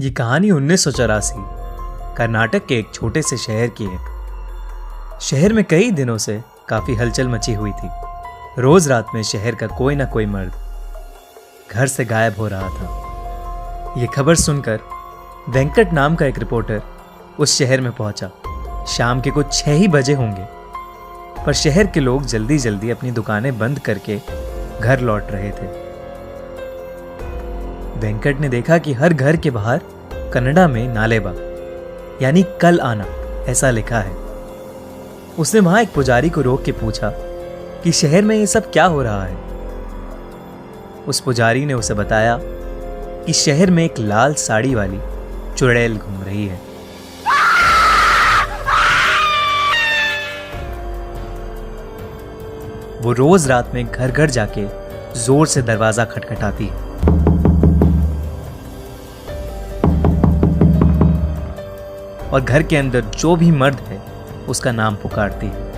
ये कहानी 1984 कर्नाटक के एक छोटे से शहर की है। शहर में कई दिनों से काफी हलचल मची हुई थी। रोज रात में शहर का कोई ना कोई मर्द घर से गायब हो रहा था। ये खबर सुनकर वेंकट नाम का एक रिपोर्टर उस शहर में पहुंचा। शाम के कुछ 6 ही बजे होंगे, पर शहर के लोग जल्दी जल्दी अपनी दुकानें बंद करके घर लौट रहे थे। वेंकट ने देखा कि हर घर के बाहर कन्नड़ा में नालेबा यानी कल आना ऐसा लिखा है। उसने वहां एक पुजारी को रोक के पूछा कि शहर में ये सब क्या हो रहा है। उस पुजारी ने उसे बताया कि शहर में एक लाल साड़ी वाली चुड़ैल घूम रही है। वो रोज रात में घर घर जाके जोर से दरवाजा खटखटाती है। और घर के अंदर जो भी मर्द है उसका नाम पुकारती है।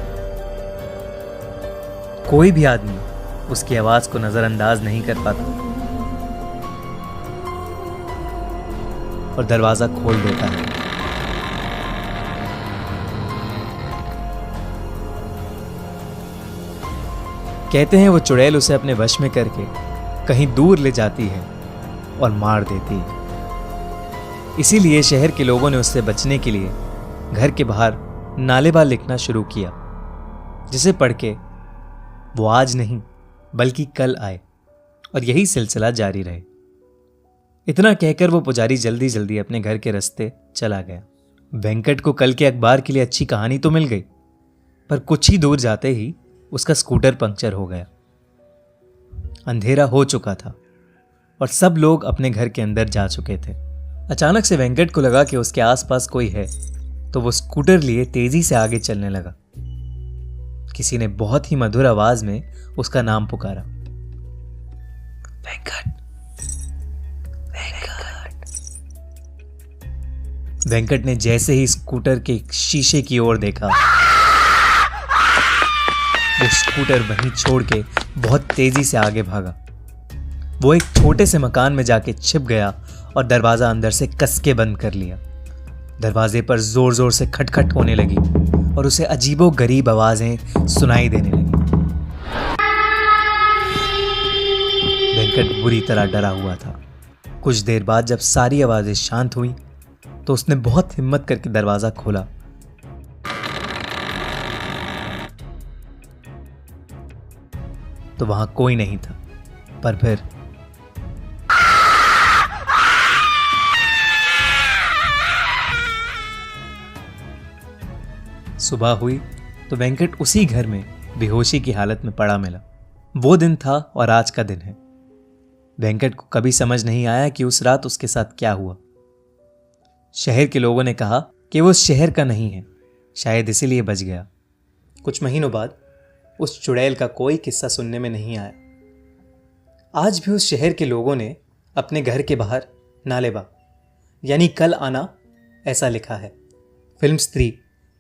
कोई भी आदमी उसकी आवाज को नजरअंदाज नहीं कर पाता और दरवाजा खोल देता है। कहते हैं वो चुड़ैल उसे अपने वश में करके कहीं दूर ले जाती है और मार देती है। इसीलिए शहर के लोगों ने उससे बचने के लिए घर के बाहर नालेबा लिखना शुरू किया, जिसे पढ़ के वो आज नहीं बल्कि कल आए और यही सिलसिला जारी रहे। इतना कहकर वो पुजारी जल्दी जल्दी अपने घर के रास्ते चला गया। वेंकट को कल के अखबार के लिए अच्छी कहानी तो मिल गई, पर कुछ ही दूर जाते ही उसका स्कूटर पंक्चर हो गया। अंधेरा हो चुका था और सब लोग अपने घर के अंदर जा चुके थे। अचानक से वेंकट को लगा कि उसके आसपास कोई है, तो वो स्कूटर लिए तेजी से आगे चलने लगा। किसी ने बहुत ही मधुर आवाज में उसका नाम पुकारा, वेंकट, वेंकट। वेंकट ने जैसे ही स्कूटर के शीशे की ओर देखा, वो स्कूटर वहीं छोड़ के बहुत तेजी से आगे भागा। वो एक छोटे से मकान में जाके छिप गया और दरवाजा अंदर से कस के बंद कर लिया। दरवाजे पर जोर जोर से खटखट होने लगी और उसे अजीबो गरीब आवाजें सुनाई देने लगी। वेंकट बुरी तरह डरा हुआ था। कुछ देर बाद जब सारी आवाजें शांत हुई तो उसने बहुत हिम्मत करके दरवाजा खोला। तो वहां कोई नहीं था, पर फिर सुबह हुई तो वेंकट उसी घर में बेहोशी की हालत में पड़ा मिला। वो दिन था और आज का दिन है। वेंकट को कभी समझ नहीं आया कि उस रात उसके साथ क्या हुआ। शहर के लोगों ने कहा कि वो उस शहर का नहीं है, शायद इसीलिए बच गया। कुछ महीनों बाद उस चुड़ैल का कोई किस्सा सुनने में नहीं आया। आज भी उस शहर के लोगों ने अपने घर के बाहर नालेबा यानी कल आना ऐसा लिखा है। फिल्म स्त्री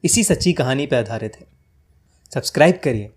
इसी सच्ची कहानी पर आधारित है। सब्सक्राइब करिए